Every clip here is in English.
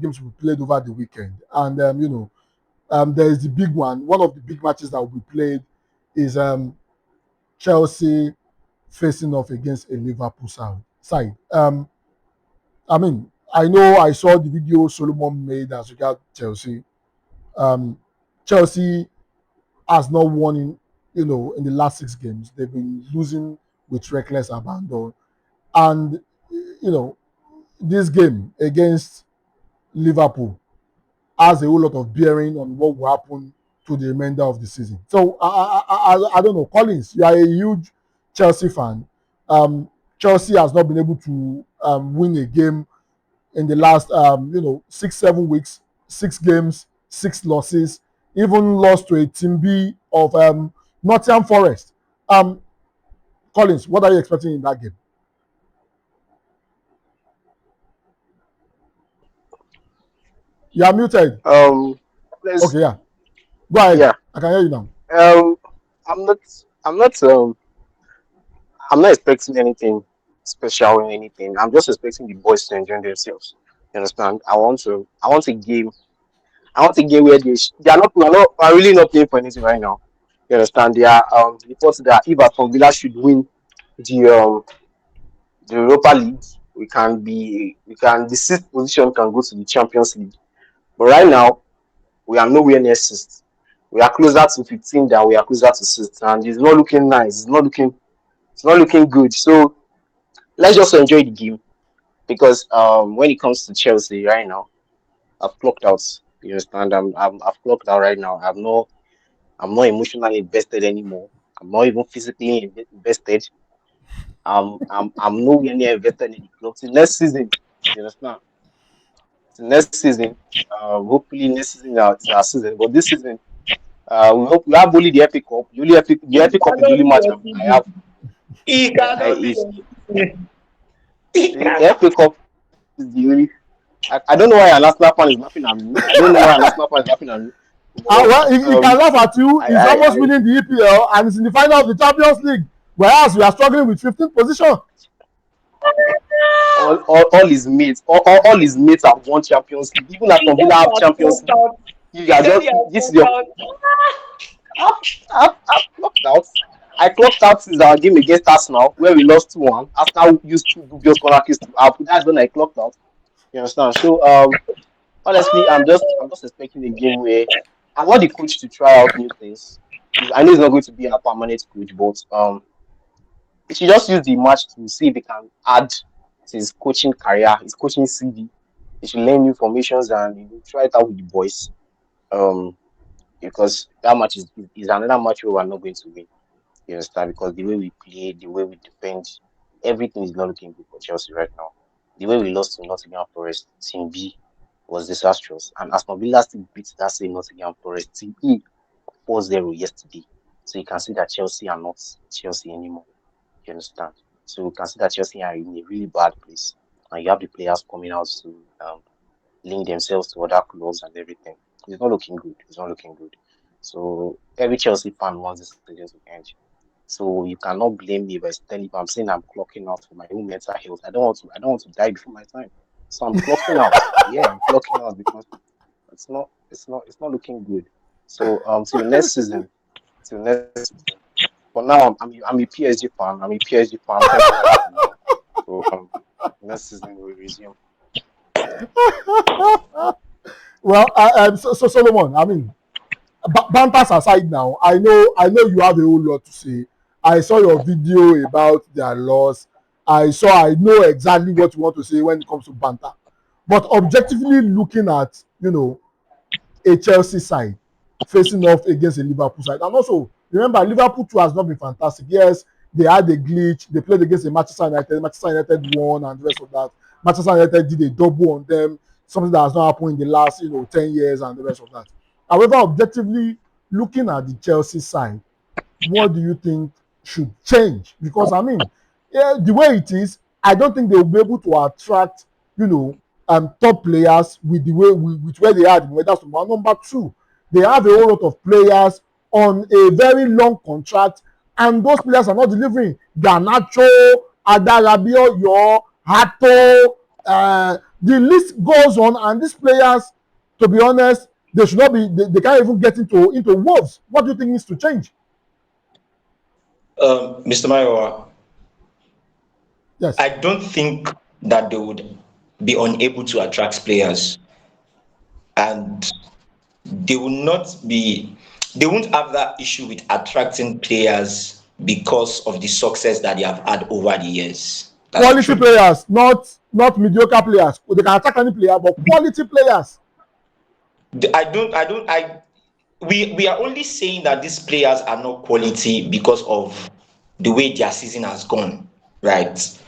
games we played over the weekend, and there is the big one. One of the big matches that will be played is Chelsea facing off against a Liverpool side. I mean, I know I saw the video Solomon made as regards Chelsea. Um, Chelsea has not won in the last 6 games. They've been losing with reckless abandon, and this game against Liverpool has a whole lot of bearing on what will happen to the remainder of the season. So I don't know, Collins, you are a huge Chelsea fan. Chelsea has not been able to win a game in the last 6-7 weeks, 6 games, 6 losses, even lost to a team B of Nottingham Forest. Collins, what are you expecting in that game? You are muted. Let's, Okay, yeah. Go ahead. yeah. I can hear you now. Um, I'm not, I'm not, I'm not expecting anything special or anything. I'm just expecting the boys to enjoy themselves. You understand? I want a game where are really not playing for anything right now. You understand? There are reports that if Aston Villa should win the Europa League, the sixth position can go to the Champions League. But right now, we are nowhere near sixth. We are closer to 15 than we are closer to sixth, and it's not looking nice. It's not looking good. So let's just enjoy the game because when it comes to Chelsea right now, I've clocked out. You understand? I've clocked out right now. I'm not emotionally invested anymore. I'm not even physically invested. I'm nowhere near invested in the club. Till next season, you understand? Till next season, hopefully next season is our season. But this season, we have only the FA Cup. The FA Cup is the only match I have. He cannot be Is your citizen. He the cannot. FA Cup is the only. I don't know why an Arsenal fan is laughing at me. I don't know why an Arsenal fan is laughing at me. But Well, he can laugh at you. He's almost I winning the EPL and he's in the final of the Champions League. Whereas we are struggling with 15th position. all his mates, all his mates have won Champions League. Even He Aston said Villa he have has Champions clocked League. out. You He are said just he has this is clocked your. out. I've clocked out. I clocked out since our game against Arsenal where we lost 2-1. Arsenal used 2 dubious corner kicks to up. That's when I clocked out. You understand? So honestly, I'm just expecting a game where I want the coach to try out new things. I know he's not going to be a permanent coach, but he should just use the match to see if he can add to his coaching career, his coaching CV. He should learn new formations and try it out with the boys. Um, because that match is another match where we're not going to win. You understand? Because the way we play, the way we defend, everything is not looking good for Chelsea right now. The way we lost to Nottingham Forest, Team B, was disastrous. And Aston Villa still beat that same Nottingham Forest, Team E, 4-0 yesterday. So you can see that Chelsea are not Chelsea anymore. You understand? So you can see that Chelsea are in a really bad place. And you have the players coming out to link themselves to other clubs and everything. It's not looking good. It's not looking good. So every Chelsea fan wants this season to end. So you cannot blame me by telling if I'm saying I'm clocking out for my own mental health. I don't want to die before my time. So I'm clocking out. Yeah, I'm clocking out because it's not looking good. So till next season. Till next season. For now I'm a PSG fan. I'm a PSG fan temporarily for now. So next season we'll resume. Well, so Solomon, I mean, banters aside now, I know you have a whole lot to say. I saw your video about their loss. I know exactly what you want to say when it comes to banter. But objectively looking at, a Chelsea side facing off against a Liverpool side. And also, remember, Liverpool too has not been fantastic. Yes, they had a glitch. They played against a Manchester United. Manchester United won and the rest of that. Manchester United did a double on them, something that has not happened in the last, 10 years and the rest of that. However, objectively, looking at the Chelsea side, what do you think should change? Because, I mean, yeah, the way it is, I don't think they will be able to attract, top players with the way with where they are. That's number one. Number two, they have a whole lot of players on a very long contract, and those players are not delivering. Garnacho, Adarabioyo, Hato, the list goes on, and these players, to be honest, they should not be. They can't even get into Wolves. What do you think needs to change? Mr. Mayowa, Yes. I don't think that they would be unable to attract players, and they will not be. They won't have that issue with attracting players because of the success that they have had over the years. That's the Quality truth. players, not mediocre players. They can attack any player, but quality players. I we are only saying that these players are not quality because of the way their season has gone, right?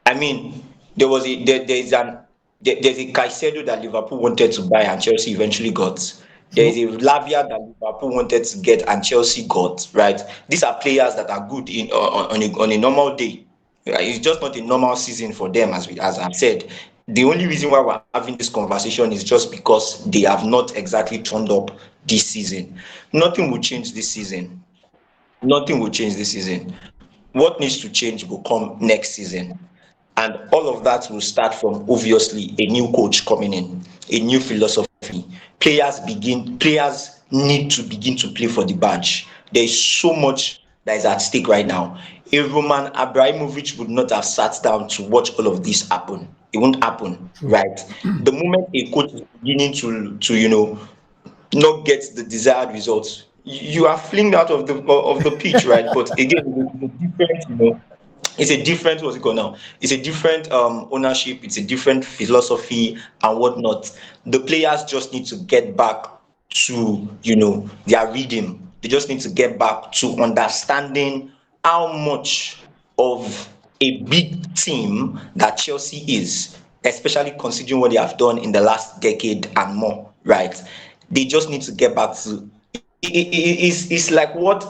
I mean, there was a there's a Caicedo that Liverpool wanted to buy and Chelsea eventually got. There is True. a Lavia that Liverpool wanted to get and Chelsea got, right? These are players that are good in on a normal day. Right? It's just not a normal season for them, as I've said. The only reason why we're having this conversation is just because they have not exactly turned up this season. Nothing will change this season. Nothing will change this season. What needs to change will come next season. And all of that will start from obviously a new coach coming in, a new philosophy. Players need to begin to play for the badge. There is so much that is at stake right now. A Roman Abramovich would not have sat down to watch all of this happen. It won't happen, True. right? The moment a coach is beginning to not get the desired results, you are flinged out of the pitch, right? But again, it's a different, it's a different what's it called now? It's a different ownership, it's a different philosophy and whatnot. The players just need to get back to their rhythm. They just need to get back to understanding how much of a big team that Chelsea is, especially considering what they have done in the last decade and more, right? They just need to get back to it's like what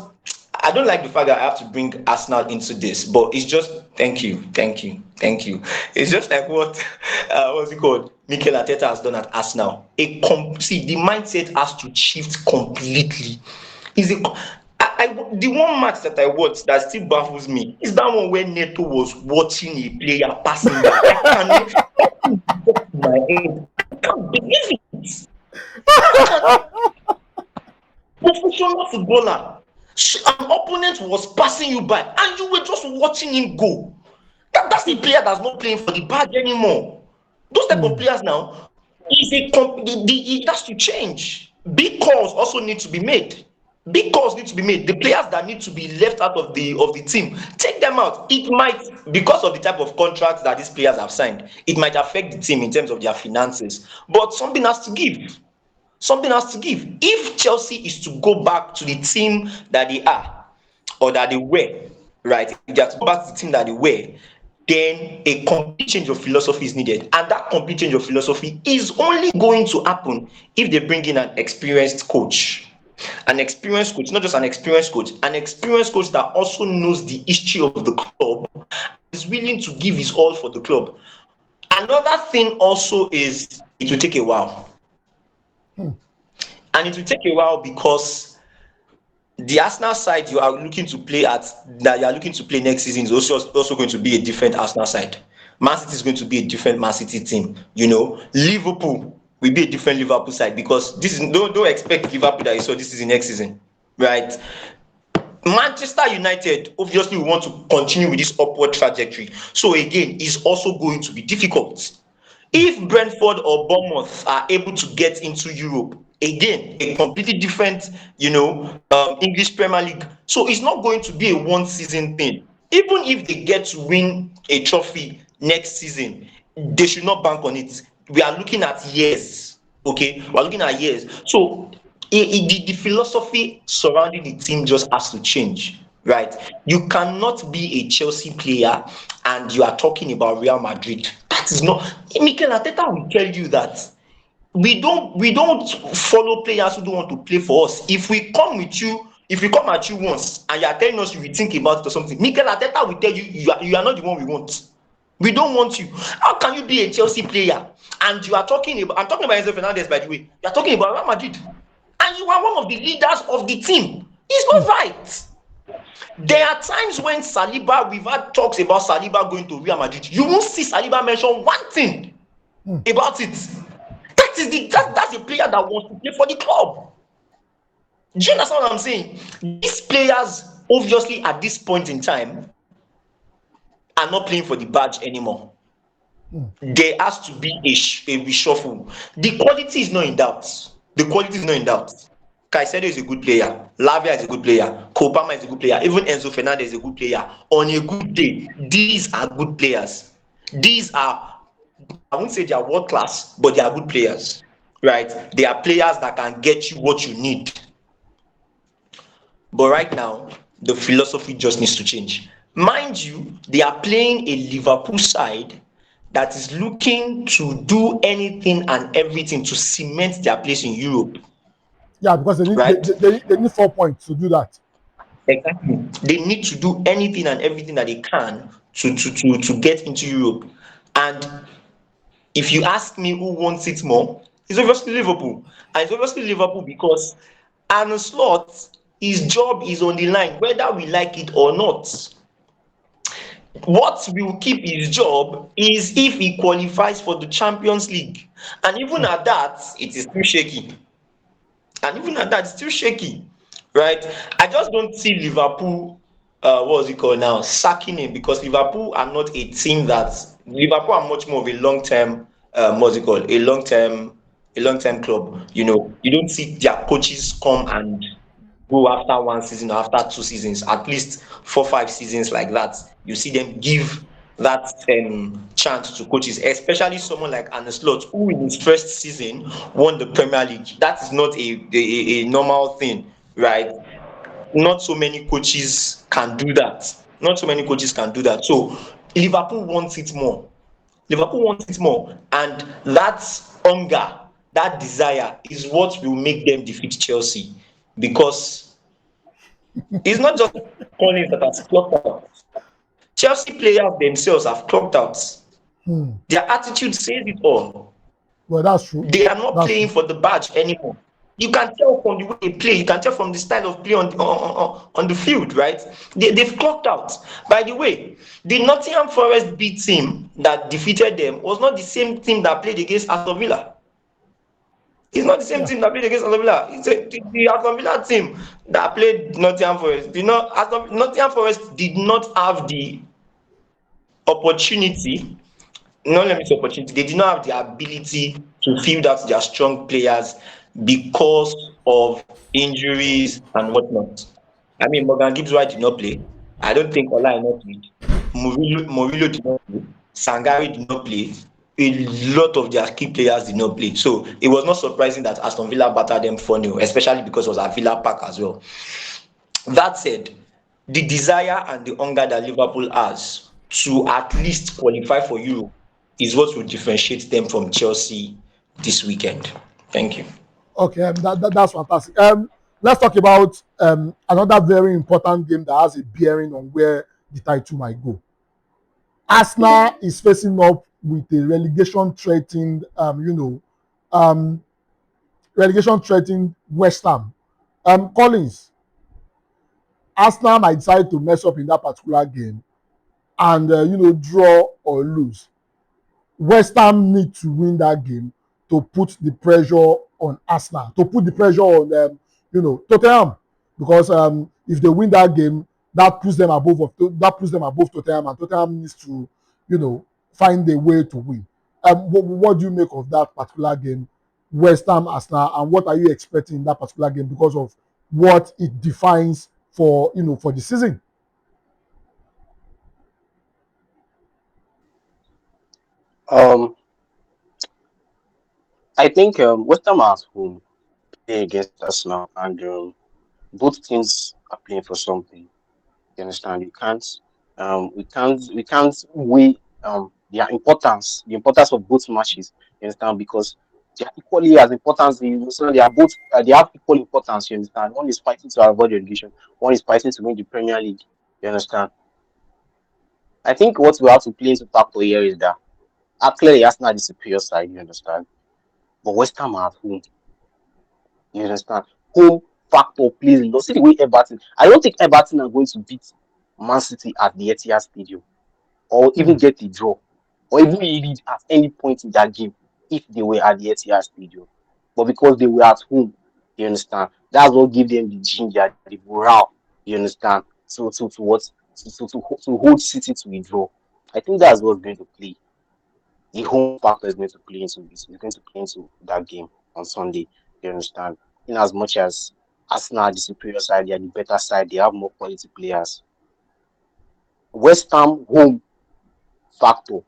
I don't like the fact that I have to bring Arsenal into this, but it's just thank you. It's just like what what's it called? Mikel Arteta has done at Arsenal. See, the mindset has to shift completely. Is it? The one match that I watched that still baffles me is that one where Neto was watching a player passing by. I cannot in my head. I can't believe it. Professional footballer. An opponent was passing you by and you were just watching him go. That's the player that's not playing for the badge anymore. Those type of players now, it has to change. Big calls also need to be made. Big calls need to be made. The players that need to be left out of the team, take them out. It might, because of the type of contracts that these players have signed, it might affect the team in terms of their finances. But something has to give. Something has to give. If Chelsea is to go back to the team that they are or that they were, right? If they have to go back to the team that they were, then a complete change of philosophy is needed. And that complete change of philosophy is only going to happen if they bring in an experienced coach. An experienced coach, not just an experienced coach that also knows the history of the club, is willing to give his all for the club. Another thing also is it will take a while. And it will take a while because the Arsenal side you are looking to play next season is also going to be a different Arsenal side. Man City is going to be a different Man City team. Liverpool will be a different Liverpool side because this is don't expect Liverpool that you saw this season next season, right? Manchester United obviously want to continue with this upward trajectory. So again, it's also going to be difficult. If Brentford or Bournemouth are able to get into Europe, again, a completely different, English Premier League. So it's not going to be a one-season thing. Even if they get to win a trophy next season, they should not bank on it. We are looking at years, okay? We're looking at years. So the philosophy surrounding the team just has to change, right? You cannot be a Chelsea player and you are talking about Real Madrid. That is not. Mikel Arteta will tell you that we don't follow players who don't want to play for us. If we come at you once and you are telling us you will think about it or something, Mikel Arteta will tell you you are not the one we want. We don't want you. How can you be a Chelsea player and you are talking about? I'm talking about Enzo Fernandez, by the way. You are talking about Real Madrid, and you are one of the leaders of the team. It's not right. There are times when we've had talks about Saliba going to Real Madrid. You won't see Saliba mention one thing. about it. That's a player that wants to play for the club. Do you understand what I'm saying? These players, obviously, at this point in time, are not playing for the badge anymore. There has to be a reshuffle. The quality is not in doubt. The quality is not in doubt. Caicedo is a good player. Lavia is a good player. Kopama is a good player. Even Enzo Fernandez is a good player. On a good day, these are good players. These are, I won't say they are world class, but they are good players, right? They are players that can get you what you need. But right now, the philosophy just needs to change. Mind you, they are playing a Liverpool side that is looking to do anything and everything to cement their place in Europe. Yeah, because Right? they need 4 points to do that. Exactly. They need to do anything and everything that they can to get into Europe. And if you ask me who wants it more, it's obviously Liverpool. And it's obviously Liverpool because Arne Slot, his job is on the line, whether we like it or not. What will keep his job is if he qualifies for the Champions League. And even at that, it is still shaky. And even at that, it's still shaky. Right? I just don't see Liverpool, what was it called now, sacking him, because Liverpool are not a team that Liverpool are much more of a long-term, what's it called, a long-term club. You know, you don't see their coaches come and go after one season or after 2 seasons, at least 4, 5 seasons like that. You see them give that chance to coaches, especially someone like Arne Slot, who in his first season won the Premier League. That is not a normal thing, right? Not so many coaches can do that. Not so many coaches can do that. So Liverpool wants it more. Liverpool wants it more, and that hunger, that desire, is what will make them defeat Chelsea, because it's not just Collins that has clocked out. Chelsea players themselves have clocked out. Their attitude says it all. Well, that's true. They are not That's playing true. for the badge anymore. You can tell from the way they play. You can tell from the style of play on the field, right? They've clocked out. By the way, the Nottingham Forest B team that defeated them was not the same team that played against Aston Villa. It's not the same Yeah. team that played against Aston Villa. The Aston Villa team that played Nottingham Forest. Nottingham Forest did not have the opportunity, not let me say opportunity, they did not have the ability to field out their strong players because of injuries and whatnot. I mean, Morgan Gibbs White did not play. I don't think Ola not played. Murillo did not play. Sangare did not play. A lot of their key players did not play. So it was not surprising that Aston Villa battered them 4-0, especially because it was at Villa Park as well. That said, the desire and the hunger that Liverpool has to at least qualify for Europe is what will differentiate them from Chelsea this weekend. Thank you. Okay, that's fantastic. Let's talk about another very important game that has a bearing on where the title might go. Arsenal is facing up with a relegation threatened West Ham. Collins, Arsenal might decide to mess up in that particular game and draw or lose. West Ham need to win that game to put the pressure on Arsenal, to put the pressure on Tottenham, because if they win that game, that puts them above Tottenham, and Tottenham needs to find a way to win. What do you make of that particular game, West Ham Arsenal, and what are you expecting in that particular game because of what it defines for the season? Um, I think West Ham are at home playing against Arsenal, and both teams are playing for something. You understand? We can't weigh the importance of both matches. You understand? Because they are equally as important. You understand? They have equal importance. You understand? One is fighting to avoid relegation. One is fighting to win the Premier League. You understand? I think what we have to play into factor here is that clearly Arsenal is the superior side. You understand? But West Ham are at home. You understand? Home factor plays a lot. See the way Everton. I don't think Everton are going to beat Man City at the Etihad Stadium or even get the draw. or even lead at any point in that game if they were at the Etihad Stadium. But because they were at home, you understand, that's what gave them the ginger, the morale, you understand, to what to hold City to withdraw. I think that's what's going to play. The home factor is going to play into this. Is going to play into that game on Sunday. You understand? In as much as Arsenal are the superior side, they are the better side. They have more quality players. West Ham home factor,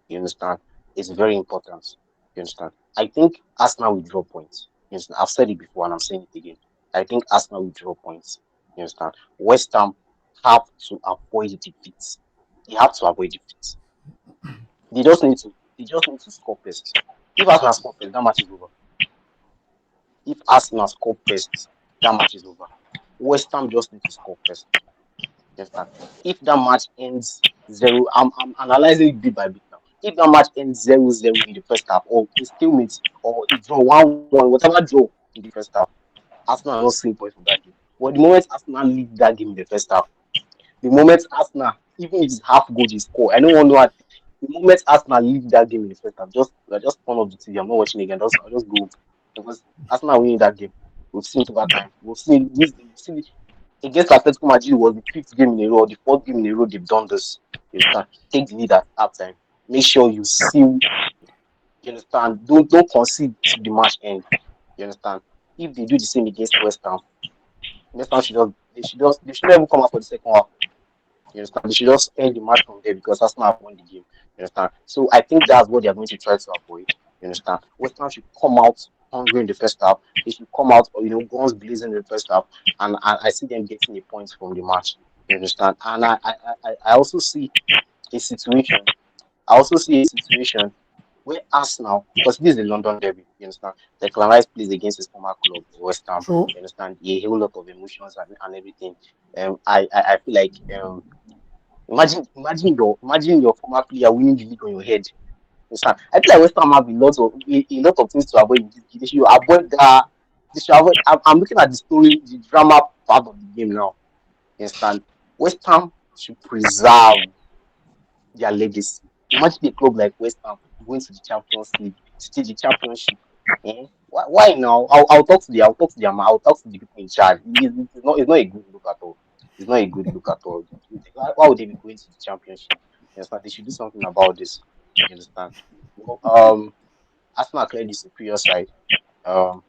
you understand, is very important. You understand? I think Arsenal will draw points. You understand? I've said it before and I'm saying it again. I think Arsenal will draw points. You understand? West Ham have to avoid defeats. They have to avoid defeats. They just need to score first. If Arsenal score first, that match is over. If Arsenal score first, that match is over. West Ham just need to score first. You understand? If that match ends 0, I'm analyzing it bit by bit now. If that match ends 0-0 in the first half, or a stalemate, or a draw 1-1, whatever draw in the first half, Arsenal are not seeing points from that game. But the moment Arsenal lead that game in the first half, the moment Arsenal, even if it's half goal they score, I don't want to know. The moment Arsenal lead that game in the first half, just turn off the TV. I'm not watching again. I'll just go because Arsenal winning that game. We've seen it over time. We've seen this. We've seen it against Atletico Madrid was the fifth game in a row, the fourth game in a row they've done this. You understand? Take the lead at halftime. Make sure you seal. You understand? Don't concede to the match end. You understand? If they do the same against West Ham should not even come out for the second half. You understand? They should just end the match from there because Arsenal have won the game. You understand? So I think that's what they're going to try to avoid. You understand? West Ham should come out hungry in the first half. They should come out, guns blazing in the first half, and I see them getting a point from the match. You understand? And I also see a situation. I also see a situation where Arsenal, because this is the London derby, you understand? Declan Rice plays against his former club, West Ham. True. You understand? A whole lot of emotions and everything. I feel like imagine your former player winning the league on your head. Understand? I feel like West Ham have a lot of things to avoid in this game. They should avoid that. They should avoid. I'm looking at the story, the drama part of the game now. You understand? West Ham should preserve their legacy. Imagine a club like West Ham going to the Champions League, to take the championship. Eh? Why now? I'll talk to the people in charge. It's not a good look at all. It's not a good look at all. Why would they be going to the championship? You understand? They should do something about this. You understand? Well, Arsenal are clearly the superior side. Um,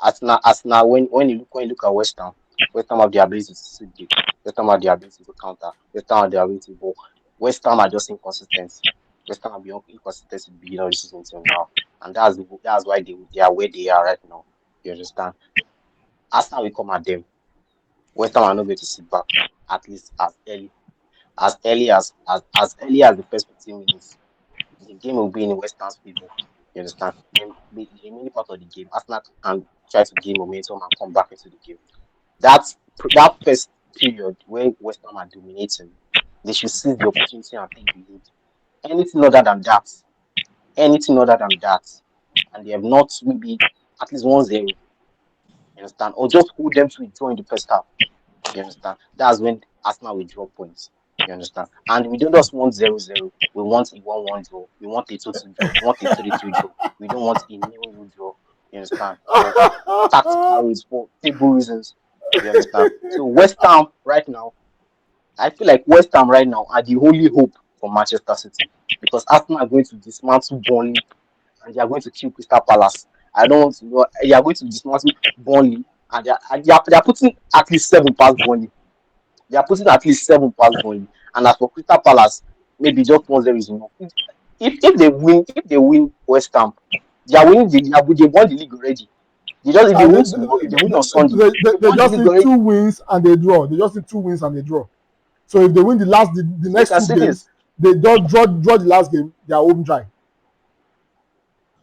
Arsenal, when you look at West Ham have the ability to sit deep. West Ham have the ability to counter. West Ham have the ability to go. West Ham are just inconsistent. West Ham have been inconsistent at the beginning of the season until now, and that's why they are where they are right now. You understand? Arsenal will come at them. West Ham are not going to sit back at least as early as the first 15 minutes. The game will be in West Ham's favor. You understand? Then the remaining part of the game, Arsenal can try to gain momentum and come back into the game. That first period where West Ham are dominating, they should seize the opportunity and take the lead. Anything other than that, and they have not maybe at least 1-0, you understand, or just hold them to a draw in the first half. You understand? That's when Arsenal will draw points. You understand? And we don't just want 0-0. We want a 1-1 draw. We want a 2-2 draw. We want a 3-3 draw. We don't want a 0-0 draw. You understand? For tactical reasons, for table reasons. You understand? So West Ham right now, I feel like West Ham right now are the only hope for Manchester City because Arsenal are going to dismantle Burnley and they are going to kill Crystal Palace. I don't want to know. They are going to dismantle Burnley and they are putting at least 7 past Burnley. They are putting at least 7 past Burnley. And as for Crystal Palace, maybe just 1-0 is enough. If they win West Ham, they are winning. They won the league already. If they And win tomorrow, if they win on Sunday, they they won the just league need already. 2 wins and they draw. They just need 2 wins and they draw. So if they win the So you next can two see games, this. they don't draw the last game, they are home dry.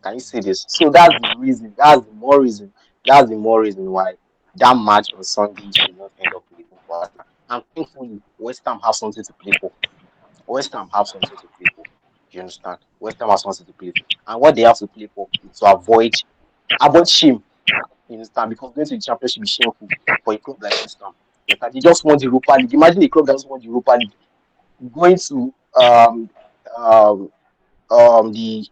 Can you see this? So that's the reason. That's the more reason why that match on Sunday should not end up with a goal for Arsenal. And thankfully, West Ham have something to play for. West Ham have something to play for. You understand? West Ham has something to play for. And what they have to play for is to avoid shame. You understand? Because going to the championship is shameful for a club like West Ham. You understand? They just won the Europa League. Imagine a club that just won the Europa League going to um um the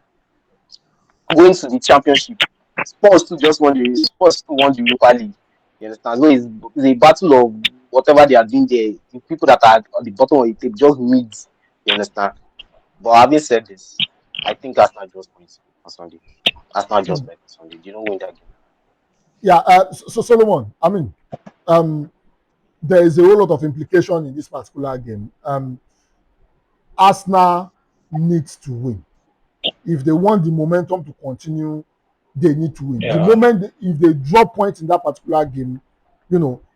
going to the championship. Spurs still won the Europa League. You understand? So it's a battle of whatever they are doing there. The people that are at the bottom of the table just needs. You understand? But having said this, I think Arsenal just wins on Sunday. Arsenal just win on Sunday. They don't win that game. Yeah. So Solomon, I mean, um, there is a whole lot of implication in this particular game. Arsenal needs to win. If they want the momentum to continue, they need to win. The Yeah. moment if they drop points in that particular game,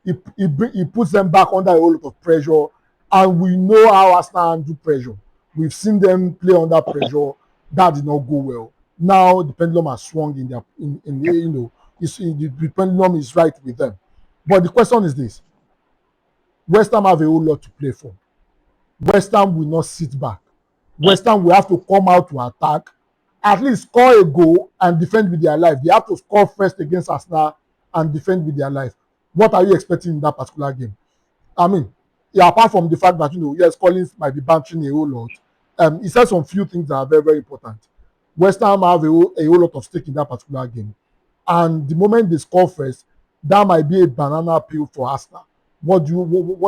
it puts them back under a whole lot of pressure. And we know how Arsenal handle pressure. We've seen them play under pressure. That did not go well. Now the pendulum has swung in their in the pendulum is right with them. But the question is this: West Ham have a whole lot to play for. West Ham will not sit back. West Ham will have to come out to attack, at least score a goal and defend with their life. They have to score first against Arsenal and defend with their life. What are you expecting in that particular game? I mean, yeah, apart from the fact that, yes, Collins might be bantering a whole lot, he said some few things that are very, very important. West Ham have a whole lot of stake in that particular game. And the moment they score first, that might be a banana peel for Arsenal. What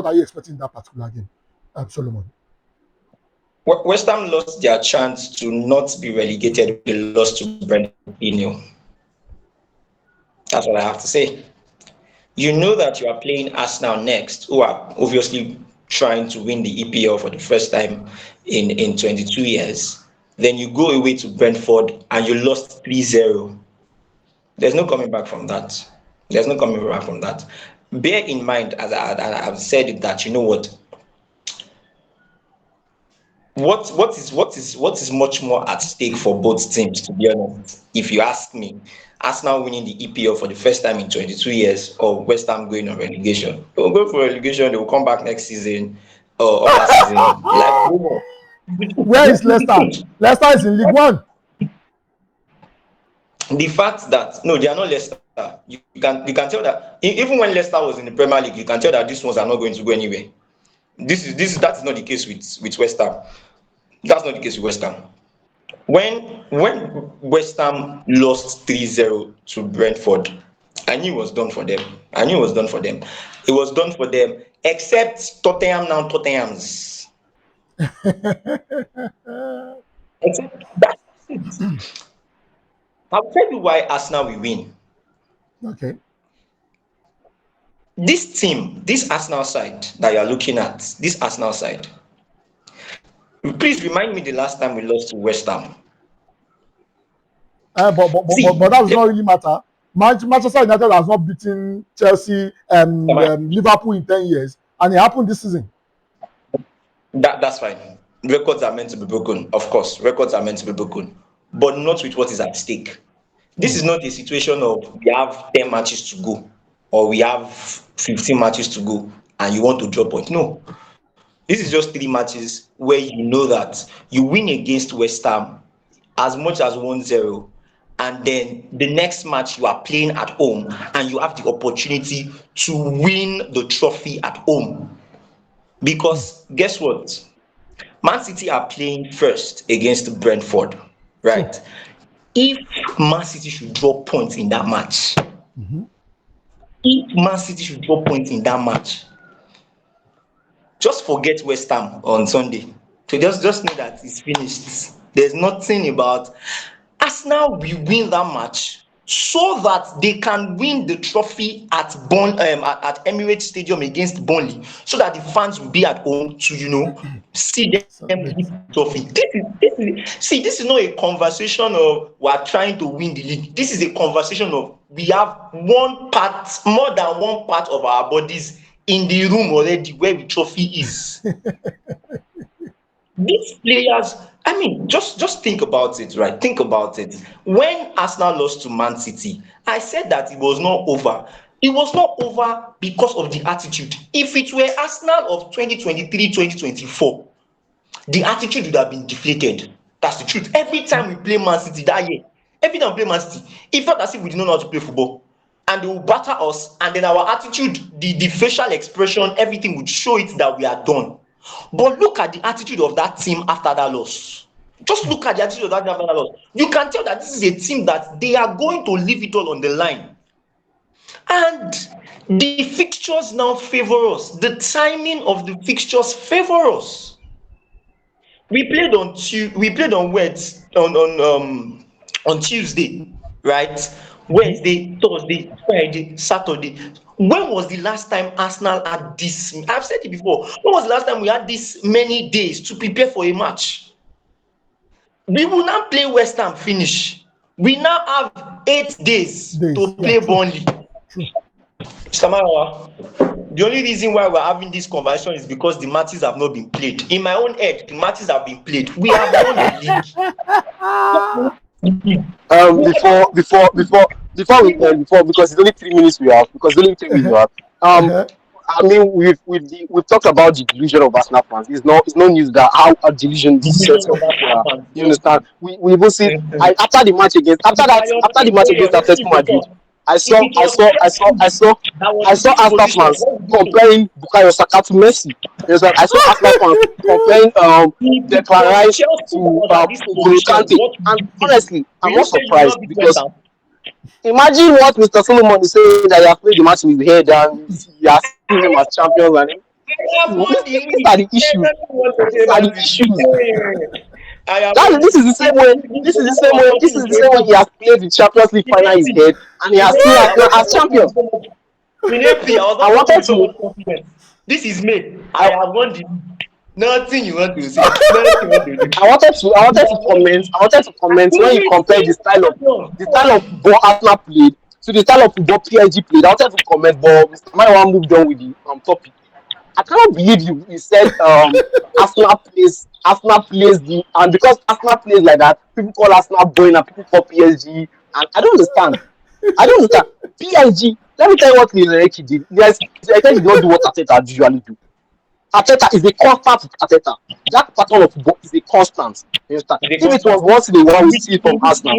are you expecting in that particular game, Solomon? West Ham lost their chance to not be relegated. They lost to Brentford. That's what I have to say. You know that you are playing Arsenal next, who are obviously trying to win the EPL for the first time in 22 years. Then you go away to Brentford and you lost 3-0. There's no coming back from that. There's no coming back from that. Bear in mind, as I've said it, that you know what is much more at stake for both teams, to be honest. If you ask me, Arsenal winning the EPL for the first time in 22 years, or West Ham going on relegation. They will go for relegation. They will come back next season or other season. Where is Leicester? Leicester is in League One. The fact that no, they are not Leicester. You can tell that even when Leicester was in the Premier League, you can tell that these ones are not going to go anywhere. That is not the case with West Ham. That's not the case with West Ham. When West Ham lost 3-0 to Brentford, I knew it was done for them. It was done for them, except Tottenham's. Except that's it. I'll tell you why Arsenal will win. Okay. This team, this Arsenal side that you're looking at, this Arsenal side, please remind me the last time we lost to West Ham. But that does not really matter. Manchester United has not beaten Chelsea and Liverpool in 10 years, and it happened this season. That's fine. Records are meant to be broken, of course. Records are meant to be broken, but not with what is at stake. This is not a situation of we have 10 matches to go or we have 15 matches to go and you want to drop points. No. This is just 3 matches where you know that you win against West Ham as much as 1-0, and then the next match you are playing at home and you have the opportunity to win the trophy at home. Because guess what? Man City are playing first against Brentford, right? If Man City should drop points in that match, just forget West Ham on Sunday. So just know that it's finished. There's nothing about Arsenal will win that match so that they can win the trophy at Emirates Stadium against Burnley, so that the fans will be at home to see them win the trophy. This is not a conversation of we are trying to win the league. This is a conversation of we have more than one part of our bodies in the room already where the trophy is. These players, I mean, just think about it, right? Think about it. When Arsenal lost to Man City, I said that it was not over. It was not over because of the attitude. If it were Arsenal of 2023-2024, the attitude would have been deflated. That's the truth. Every time we play Man City that year, every time we play Man City, it felt as if we didn't know how to play football. And they will batter us, and then our attitude, the facial expression, everything would show it that we are done. But look at the attitude of that team after that loss. Just look at the attitude of that final loss. You can tell that this is a team that they are going to leave it all on the line. And the fixtures now favor us. The timing of the fixtures favor us. We played on on Tuesday, right? Wednesday, Thursday, Friday, Saturday. When was the last time Arsenal had this? I've said it before. When was the last time we had this many days to prepare for a match? We will now play West Ham finish. We now have 8 days to play Burnley. Samara, the only reason why we're having this conversation is because the matches have not been played. In my own head, the matches have been played. We have won the league. Before we end, because it's only 3 minutes we have. I mean, we've talked about the delusion of Arsenal fans. It's no news that how a delusion sets up. You understand? We even see after the match against Atletico Madrid. I saw Arsenal fans comparing Bukayo Saka to Messi. You understand? I saw Arsenal fans comparing Declan Rice to Kante. And honestly, I'm not surprised because imagine what Mr. Solomon is saying, that he has played the match with his head and he has seen them as champions. And these are the issues. This is the same way he has played the Champions League final in his head and he has seen Arsenal as champions. This is me. I have won the nothing you want to say. I wanted to comment when you compare the style of football Arsenal played to the style of football PSG played. I wanted to comment, but Mr. Maiwan moved on with the topic. I cannot believe you said Arsenal plays and because Arsenal plays like that, people call Arsenal boring and people call PSG, and I don't understand. PSG, let me tell you what Liverpool did. Yes, Liverpool did not do what Arteta usually do. Arteta is a constant with Arteta. That pattern of football is a constant. You understand? If it was once in a while we see it from Arsenal, I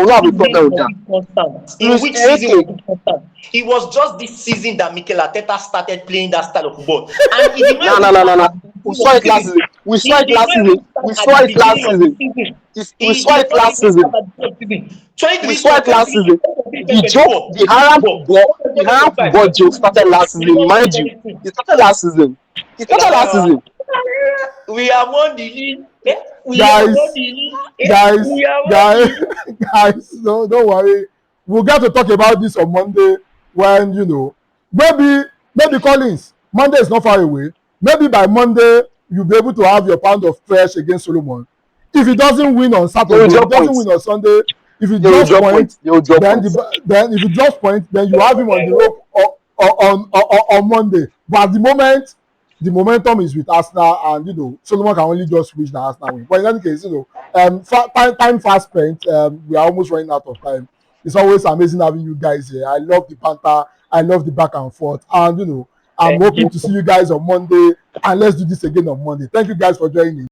would not have a problem with that. In which season? It was just this season that Mikel Arteta started playing that style of football. And no. We saw it last season. We saw it last season. The Haram football joke started last season. Mind you, it started last season. We have won the league. Guys, no, don't worry. We'll get to talk about this on Monday when, maybe Collins, Monday is not far away. Maybe by Monday, you'll be able to have your pound of fresh against Solomon. If he doesn't win on Saturday, if he doesn't win on Sunday, if he drops point, then if he drops point, then you have him on the rope on Monday. But at the moment, the momentum is with Arsenal, and Solomon can only just reach the Arsenal win. But in any case, time fast spent. We are almost running out of time. It's always amazing having you guys here. I love the banter. I love the back and forth, and I'm hoping to see you guys on Monday, and let's do this again on Monday. Thank you guys for joining.